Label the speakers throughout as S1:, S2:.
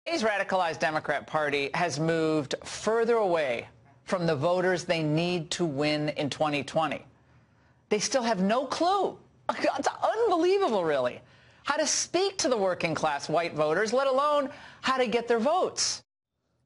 S1: Today's radicalized Democrat Party has moved further away from the voters they need to win in 2020. They still have no clue. It's unbelievable, really, how to speak to the working class white voters, let alone how to get their votes.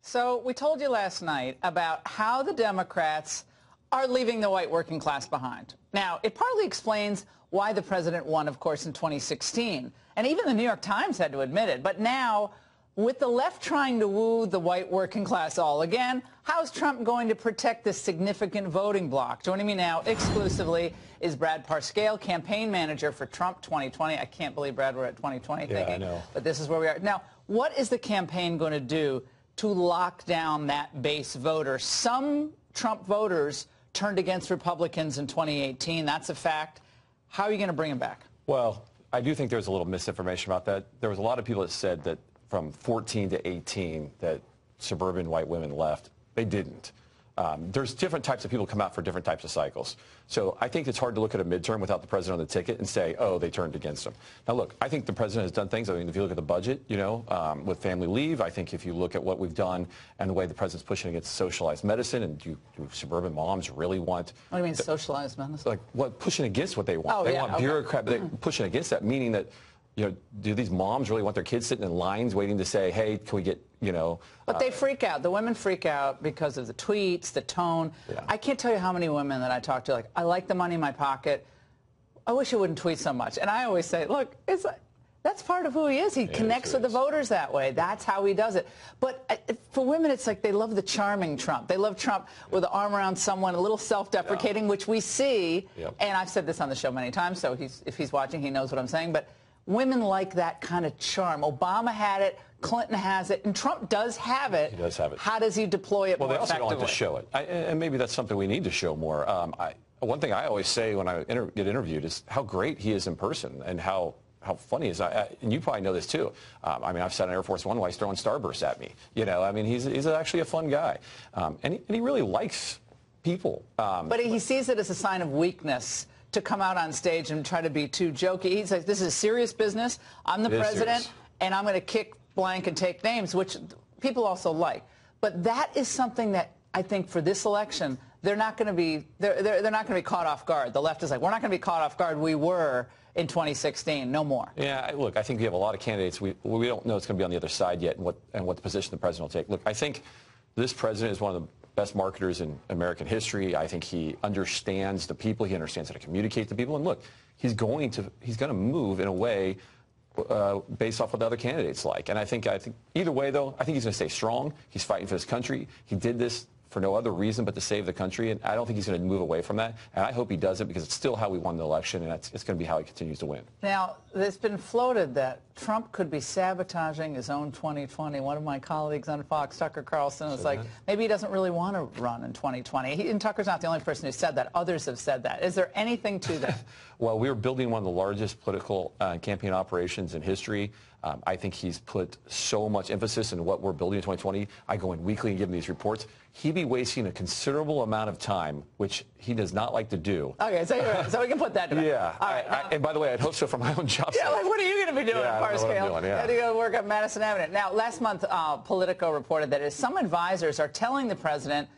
S1: So we told you last night about how the Democrats are leaving the white working class behind. Now, it partly explains why the president won, of course, in 2016. And even the New York Times had to admit it. But now, with the left trying to woo the white working class all again, how's Trump going to protect this significant voting bloc? Joining me now exclusively is Brad Parscale, campaign manager for Trump 2020. I can't believe, Brad, we're at 2020 thinking. I know. But this is where we are. Now, what is the campaign going to do to lock down that base voter? Some Trump voters turned against Republicans in 2018. That's a fact. How are you going to bring them back? Well, I do think there's a little misinformation about that. There was a lot of people that said that from 14 to 18 that suburban white women left. They didn't. There's different types of people come out for different types of cycles. So I think it's hard to look at a midterm without the president on the ticket and say, oh, they turned against him. Now, look, I think the president has done things. I mean, if you look at the budget, you know, with family leave, I think if you look at what we've done and the way the president's pushing against socialized medicine, and do suburban moms really want... What do you mean socialized medicine? Like, what, pushing against what they want. Oh, they want bureaucrat, they're pushing against that, meaning that, you know, do these moms really want their kids sitting in lines waiting to say, hey, can we get, you know... But they freak out. The women freak out because of the tweets, the tone. Yeah. I can't tell you how many women that I talk to, like, I like the money in my pocket. I wish you wouldn't tweet so much. And I always say, look, it's like, that's part of who he is. He connects with the voters that way. That's how he does it. But for women, it's like they love the charming Trump. They love Trump with the arm around someone, a little self-deprecating, which we see. Yep. And I've said this on the show many times, so if he's watching, he knows what I'm saying. But women like that kind of charm. Obama had it. Clinton has it. And Trump does have it. He does have it. How does he deploy it more effectively? Well, they also don't like to show it. And maybe that's something we need to show more. One thing I always say when I get interviewed is how great he is in person and how funny he is. And you probably know this, too. I mean, I've sat on Air Force One while he's throwing starbursts at me. You know, I mean, he's actually a fun guy. And he really likes people. But he sees it as a sign of weakness to come out on stage and try to be too jokey. He's like, this is serious business. I'm the president, and I'm going to kick blank and take names, which people also like. But that is something that I think for this election, they're not going to be they're not going to be caught off guard. The left is like, we're not going to be caught off guard. We were in 2016, no more. Yeah, look, I think we have a lot of candidates. We don't know it's going to be on the other side yet, and what the position the president will take. Look, I think this president is one of the best marketers in American history. I think he understands the people. He understands how to communicate to people. And look, he's going to move in a way based off what the other candidates like. And I think either way, though, I think he's going to stay strong. He's fighting for his country. He did this for no other reason but to save the country. And I don't think he's going to move away from that. And I hope he does it because it's still how we won the election, and it's going to be how he continues to win. Now, there's been floated that Trump could be sabotaging his own 2020. One of my colleagues on Fox, Tucker Carlson, was like, maybe he doesn't really want to run in 2020. And Tucker's not the only person who said that. Others have said that. Is there anything to that? Well, we're building one of the largest political campaign operations in history. I think he's put so much emphasis in what we're building in 2020. I go in weekly and give him these reports. He'd be wasting a considerable amount of time, which he does not like to do. Okay, so we can put that to bed. Yeah. All right, and by the way, I'd hope so for my own job. Yeah, like, what are you going to be doing at Parscale? Yeah. How do you go to work at Madison Avenue? Now, last month, Politico reported that some advisors are telling the president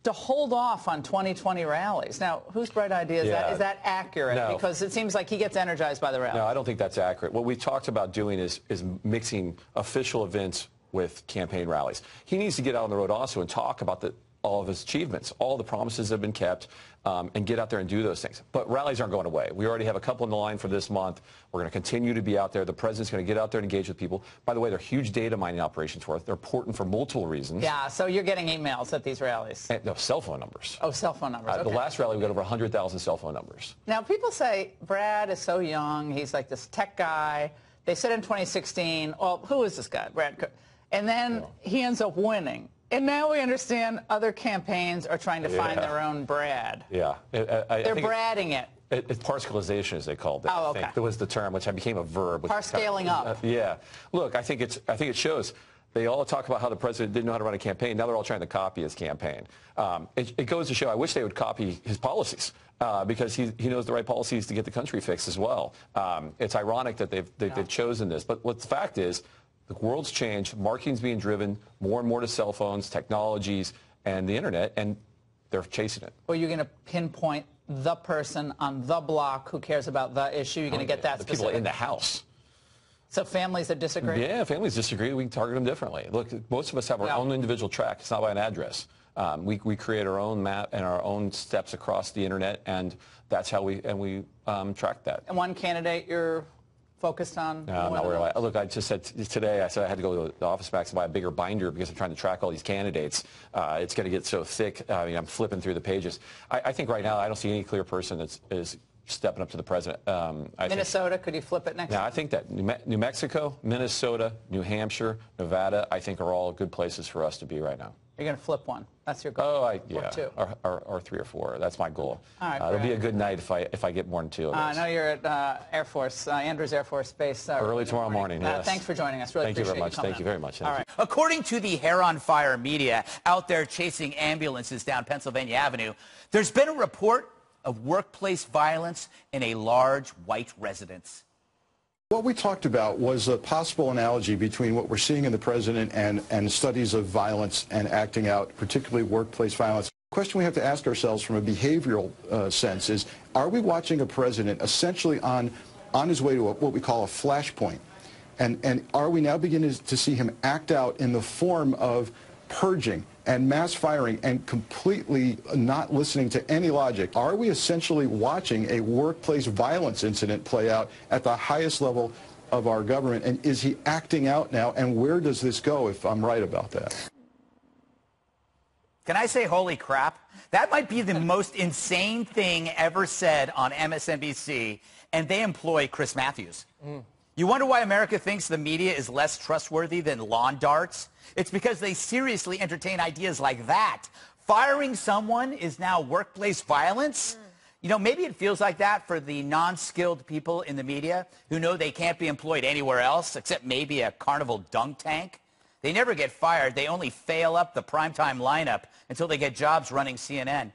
S1: to hold off on 2020 rallies. Now, whose bright idea is that? Is that accurate? No. Because it seems like he gets energized by the rally. No, I don't think that's accurate. What we've talked about doing is mixing official events with campaign rallies. He needs to get out on the road also and talk about all of his achievements, all the promises that have been kept, and get out there and do those things. But rallies aren't going away. We already have a couple in the line for this month. We're going to continue to be out there. The president's going to get out there and engage with people. By the way, they're huge data mining operations for us. They're important for multiple reasons. Yeah, so you're getting emails at these rallies. And, no, cell phone numbers. Oh, cell phone numbers. Okay. The last rally, we got over 100,000 cell phone numbers. Now, people say Brad is so young. He's like this tech guy. They said in 2016, oh, who is this guy, Brad Cook? And then he ends up winning. And now we understand other campaigns are trying to find their own Brad. Yeah. They're bradding it. It's Parscalization, as they called it. Oh, okay. I think that was the term, which became a verb. Parscaling up. Yeah. Look, I think it shows. They all talk about how the president didn't know how to run a campaign. Now they're all trying to copy his campaign. It goes to show, I wish they would copy his policies because he knows the right policies to get the country fixed as well. It's ironic that they've chosen this. But what the fact is,
S2: The world's changed. Marketing's being driven more and more to cell phones, technologies, and the internet, and they're chasing it.
S1: Or you're going to pinpoint the person on the block who cares about the issue. You're going to get that specific.
S2: The people in the house.
S1: So families that disagree?
S2: Yeah, families disagree. We can target them differently. Look, most of us have our own individual track. It's not by an address. We create our own map and our own steps across the internet, and that's how we track that.
S1: And one candidate you're focused on?
S2: No, I'm not worried. Look, I just said today, I had to go to the office max and buy a bigger binder because I'm trying to track all these candidates. It's going to get so thick. I mean, I'm flipping through the pages. I think right now I don't see any clear person that is stepping up to the president.
S1: Minnesota, could you flip it next time?
S2: I think that New Mexico, Minnesota, New Hampshire, Nevada, I think are all good places for us to be right now.
S1: You're going to flip one. That's your goal.
S2: Oh, yeah.
S1: Or two.
S2: Or 3 or 4. That's my goal.
S1: All right,
S2: it'll be a good night if I get more than 2 of those.
S1: I know you're at Air Force, Andrews Air Force Base.
S2: Early tomorrow morning, yes.
S1: Thanks for joining us. Really
S2: Thank you very
S1: appreciate
S2: much. Thank you very much.
S1: All right.
S3: According to the Hair on Fire media out there chasing ambulances down Pennsylvania Avenue, there's been a report of workplace violence in a large white residence.
S4: What we talked about was a possible analogy between what we're seeing in the president and studies of violence and acting out, particularly workplace violence. The question we have to ask ourselves from a behavioral sense is, are we watching a president essentially on his way to what we call a flashpoint? And are we now beginning to see him act out in the form of purging and mass firing and completely not listening to any logic? Are we essentially watching a workplace violence incident play out at the highest level of our government? And is he acting out now? And where does this go if I'm right about that?
S3: Can I say holy crap? That might be the most insane thing ever said on MSNBC, and they employ Chris Matthews. You wonder why America thinks the media is less trustworthy than lawn darts? It's because they seriously entertain ideas like that. Firing someone is now workplace violence? You know, maybe it feels like that for the non-skilled people in the media who know they can't be employed anywhere else except maybe a carnival dunk tank. They never get fired. They only fail up the primetime lineup until they get jobs running CNN.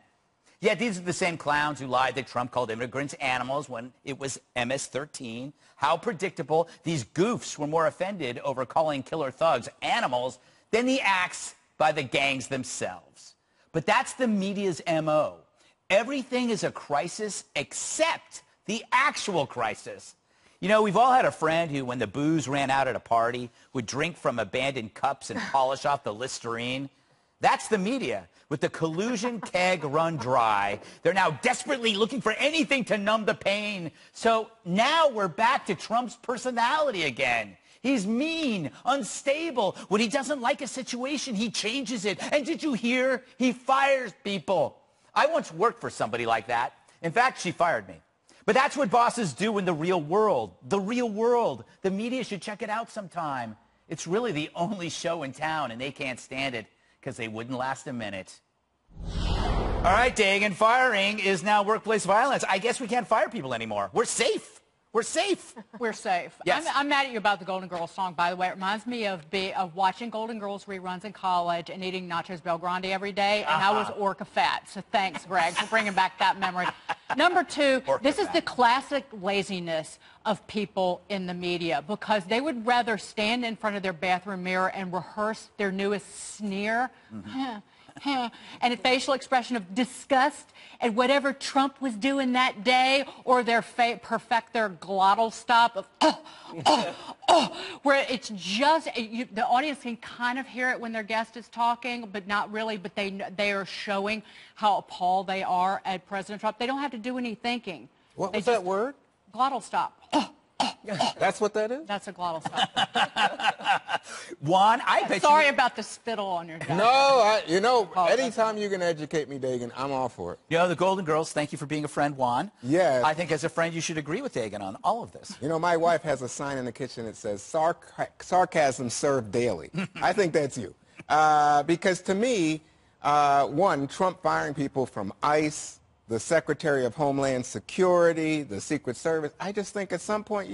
S3: Yet these are the same clowns who lied that Trump called immigrants animals when it was MS-13. How predictable. These goofs were more offended over calling killer thugs animals than the acts by the gangs themselves. But that's the media's MO. Everything is a crisis except the actual crisis. You know, we've all had a friend who, when the booze ran out at a party, would drink from abandoned cups and polish off the Listerine. That's the media. With the collusion keg run dry, they're now desperately looking for anything to numb the pain. So now we're back to Trump's personality again. He's mean, unstable. When he doesn't like a situation, he changes it. And did you hear? He fires people. I once worked for somebody like that. In fact, she fired me. But that's what bosses do in the real world. The real world. The media should check it out sometime. It's really the only show in town, and they can't stand it because they wouldn't last a minute. All right, Dagan, firing is now workplace violence. I guess we can't fire people anymore. We're safe. We're safe.
S5: We're safe.
S3: Yes.
S5: I'm mad at you about the Golden Girls song, by the way. It reminds me of watching Golden Girls reruns in college and eating nachos Bel Grande every day, and I was orca fat. So thanks, Greg, for bringing back that memory. Number two, this is the classic laziness of people in the media, because they would rather stand in front of their bathroom mirror and rehearse their newest sneer. And a facial expression of disgust at whatever Trump was doing that day, or perfect their glottal stop of where it's just the audience can kind of hear it when their guest is talking, but not really. But they are showing how appalled they are at President Trump. They don't have to do any thinking.
S6: What was that word?
S5: Glottal stop.
S6: That's what that is?
S5: That's a glottal stop.
S3: Juan, I bet
S5: Sorry about the spittle on your desk.
S6: No, anytime you can educate me, Dagan, I'm all for it.
S3: You know, the Golden Girls, thank you for being a friend, Juan.
S6: Yes.
S3: I think as a friend, you should agree with Dagan on all of this.
S6: You know, my wife has a sign in the kitchen that says, sarcasm served daily. I think that's you. Because to me, one, Trump firing people from ICE, the Secretary of Homeland Security, the Secret Service, I just think at some point,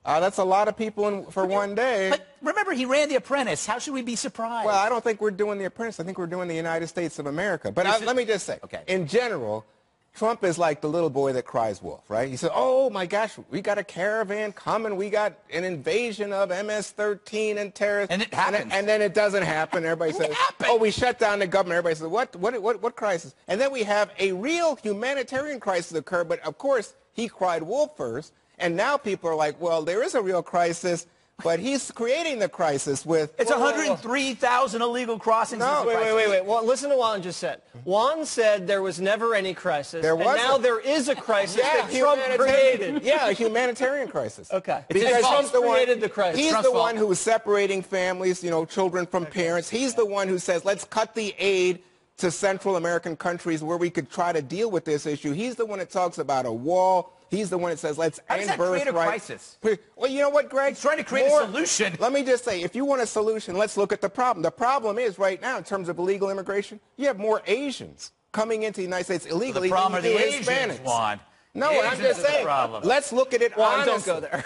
S6: that's a lot of people for one day.
S3: But remember, he ran The Apprentice. How should we be surprised?
S6: Well, I don't think we're doing The Apprentice. I think we're doing the United States of America. But let me just say, in general, Trump is like the little boy that cries wolf, right? He said, oh, my gosh, we got a caravan coming. We got an invasion of MS-13 and terrorists.
S3: And it happens.
S6: And then it doesn't happen. Everybody says, oh, we shut down the government. Everybody says, what crisis? And then we have a real humanitarian crisis occur. But, of course, he cried wolf first. And now people are like, well, there is a real crisis. But he's creating the crisis with...
S3: It's 103,000 illegal crossings.
S6: No,
S7: wait. Well, listen to what Juan just said. Juan said there was never any crisis.
S6: There was.
S7: And now there is a crisis that Trump created.
S6: Yeah, a humanitarian crisis.
S7: Okay.
S6: Because
S7: Trump created the crisis.
S6: He's
S3: Trump's
S6: the one
S3: fault.
S6: who is separating families, children from parents. He's the one who says, let's cut the aid to Central American countries where we could try to deal with this issue. He's the one that talks about a wall. He's the one that says, let's end birthright.
S3: How does that create a crisis?
S6: Well, you know what, Greg?
S3: He's trying to create a solution.
S6: Let me just say, if you want a solution, let's look at the problem. The problem is right now, in terms of illegal immigration, you have more Asians coming into the United States illegally
S3: The problem
S6: than
S3: are
S6: you
S3: the
S6: do
S3: Asians,
S6: Hispanics.
S3: Juan.
S6: No,
S3: The
S6: I'm
S3: Asians
S6: just
S3: are the
S6: saying,
S3: problem.
S6: let's look at it
S7: Juan,
S6: honestly.
S7: don't go there.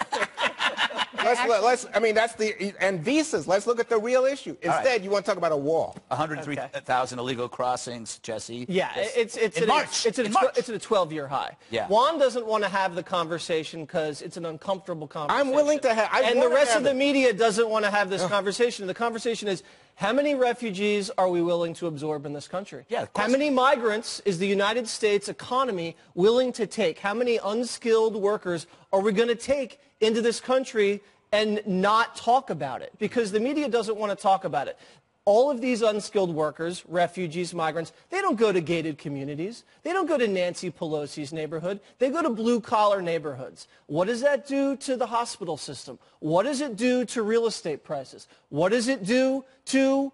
S6: And visas, let's look at the real issue. Instead, you want to talk about a wall.
S3: 103,000 illegal crossings, Jesse.
S7: Yeah, it's at a 12-year high.
S3: Yeah.
S7: Juan doesn't want to have the conversation because it's an uncomfortable conversation.
S6: I'm willing to have.
S7: And the rest of the media doesn't want to have this conversation. The conversation is, how many refugees are we willing to absorb in this country?
S3: Yeah,
S7: how many migrants is the United States economy willing to take? How many unskilled workers are we going to take into this country and not talk about it? Because the media doesn't want to talk about it. All of these unskilled workers, refugees, migrants, they don't go to gated communities. They don't go to Nancy Pelosi's neighborhood. They go to blue-collar neighborhoods. What does that do to the hospital system? What does it do to real estate prices? What does it do to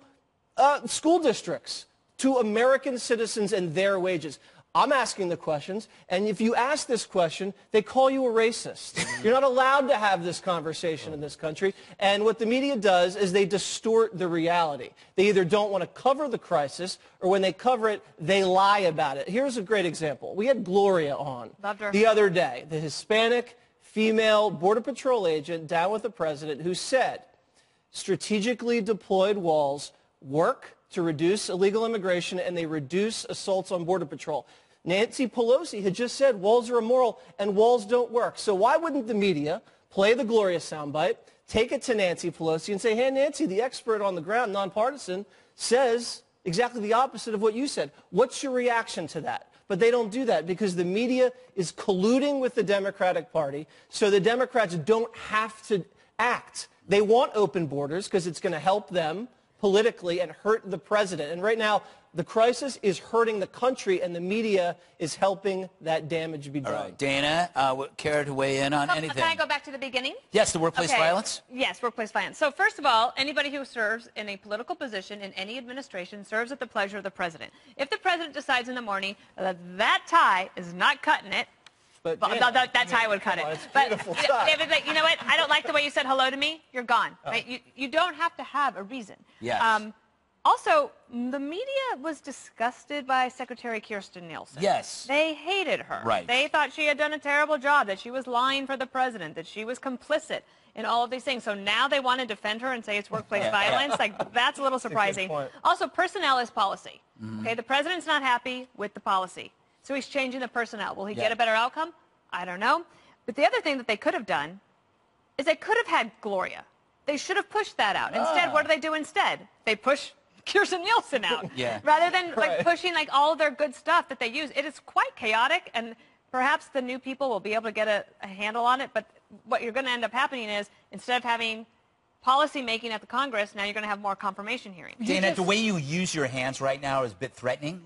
S7: school districts, to American citizens and their wages? I'm asking the questions, and if you ask this question, they call you a racist. You're not allowed to have this conversation in this country, and what the media does is they distort the reality. They either don't want to cover the crisis, or when they cover it, they lie about it. Here's a great example. We had Gloria on the other day, the Hispanic female Border Patrol agent down with the president who said strategically deployed walls work to reduce illegal immigration, and they reduce assaults on Border Patrol. Nancy Pelosi had just said walls are immoral and walls don't work. So why wouldn't the media play the Gloria soundbite, take it to Nancy Pelosi and say, hey, Nancy, the expert on the ground, nonpartisan, says exactly the opposite of what you said. What's your reaction to that? But they don't do that because the media is colluding with the Democratic Party, so the Democrats don't have to act. They want open borders because it's going to help them politically and hurt the president. And right now, the crisis is hurting the country, and the media is helping that damage be done.
S3: All right, Dana, care to weigh in on anything?
S8: Can I go back to the beginning?
S3: Yes, the workplace violence?
S8: Yes, workplace violence. So first of all, anybody who serves in a political position in any administration serves at the pleasure of the president. If the president decides in the morning that that tie is not cutting it,
S7: but
S8: that tie would cut it. But David, you know what? I don't like the way you said hello to me. You're gone. Right? You don't have to have a reason.
S3: Yes.
S8: Also, the media was disgusted by Secretary Kirstjen Nielsen.
S3: Yes.
S8: They hated her.
S3: Right.
S8: They thought she had done a terrible job, that she was lying for the president, that she was complicit in all of these things. So now they want to defend her and say it's workplace violence. Like, that's a little surprising. Also, personnel is policy. Okay, the president's not happy with the policy. So he's changing the personnel. Will he get a better outcome? I don't know. But the other thing that they could have done is they could have had Gloria. They should have pushed that out. Instead, what do they do instead? They push Kirstjen Nielsen out. Rather than like pushing like all of their good stuff that they use. It is quite chaotic, and perhaps the new people will be able to get a handle on it. But what you're going to end up happening is instead of having policy making at the Congress, now you're going to have more confirmation hearings.
S3: Dana, the way you use your hands right now is a bit threatening.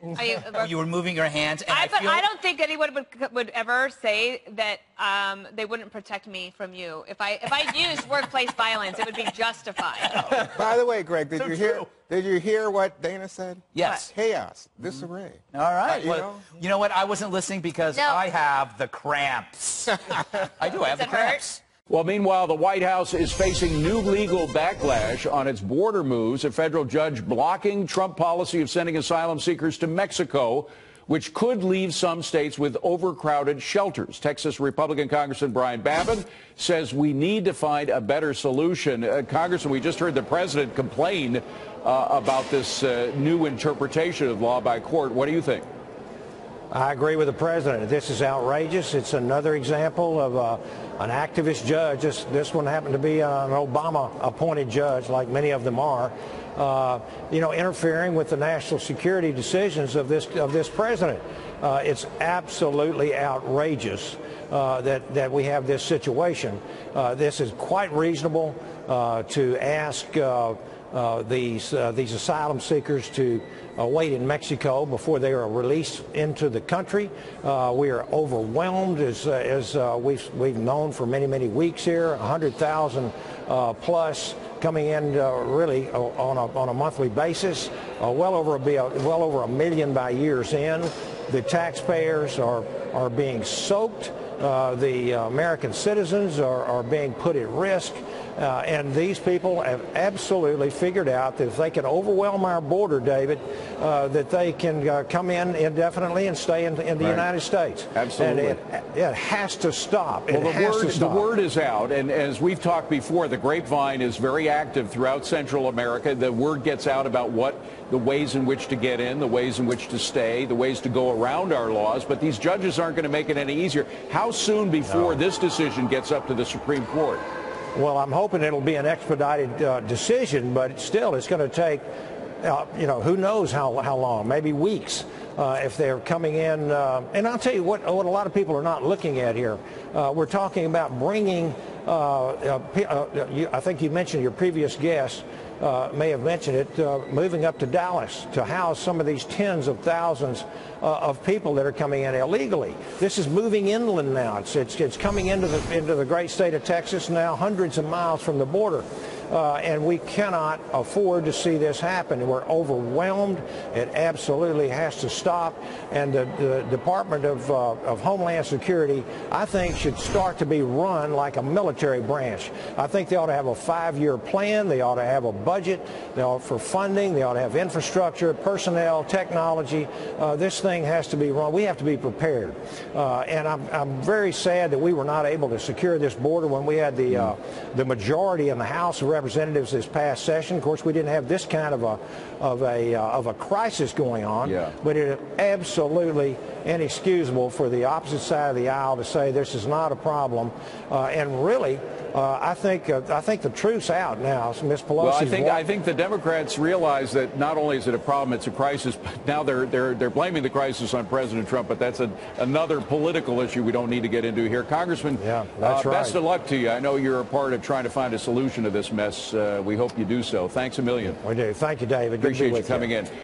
S3: You were moving your hands. And
S8: I don't think anyone would ever say that they wouldn't protect me from you. If I used workplace violence, it would be justified.
S6: By the way, Greg, did you hear what Dana said?
S3: Yes.
S6: Chaos, disarray.
S3: All right.
S6: You
S3: know what? I wasn't listening because I have the cramps. I do. I have the cramps.
S9: Well, meanwhile, the White House is facing new legal backlash on its border moves. A federal judge blocking Trump policy of sending asylum seekers to Mexico, which could leave some states with overcrowded shelters. Texas Republican Congressman Brian Babin says we need to find a better solution. Congressman, we just heard the president complain about this new interpretation of law by court. What do you think?
S10: I agree with the president. This is outrageous. It's another example of an activist judge. This one happened to be an Obama-appointed judge, like many of them are, interfering with the national security decisions of this president. It's absolutely outrageous that we have this situation. This is quite reasonable to ask these asylum seekers to wait in Mexico before they are released into the country. We are overwhelmed, as we've known for many weeks here. 100,000 plus coming in really on a monthly basis. Well over a million by year's end. The taxpayers are being soaked. The American citizens are being put at risk. And these people have absolutely figured out that if they can overwhelm our border, David, that they can come in indefinitely and stay in the United States.
S9: Absolutely.
S10: And it has to stop.
S9: Well, the word is out, and as we've talked before, the grapevine is very active throughout Central America. The word gets out about the ways in which to get in, the ways in which to stay, the ways to go around our laws, but these judges aren't going to make it any easier. How soon before this decision gets up to the Supreme Court?
S10: Well, I'm hoping it'll be an expedited decision, but still it's going to take, who knows how long, maybe weeks, if they're coming in. And I'll tell you what a lot of people are not looking at here. We're talking about bringing, I think you mentioned your previous guest, may have mentioned it, moving up to Dallas to house some of these tens of thousands of people that are coming in illegally. This is moving inland now. It's coming into the great state of Texas now, hundreds of miles from the border. And we cannot afford to see this happen. We're overwhelmed. It absolutely has to stop. And the Department of Homeland Security, I think, should start to be run like a military branch. I think they ought to have a 5-year plan. They ought to have a budget for funding. They ought to have infrastructure, personnel, technology. This thing has to be run. We have to be prepared. And I'm very sad that we were not able to secure this border when we had the majority in the House of Representatives this past session. Of course, we didn't have this kind of a crisis going on, but it is absolutely inexcusable for the opposite side of the aisle to say this is not a problem. And really, I think the truth's out now. Ms. Pelosi.
S9: Well, I think the Democrats realize that not only is it a problem, it's a crisis. But now they're blaming the crisis on President Trump. But that's another political issue we don't need to get into here. Congressman,
S10: that's right.
S9: Best of luck to you. I know you're a part of trying to find a solution to this mess. We hope you do so. Thanks a million.
S10: We do. Thank you, David.
S9: Appreciate you coming in.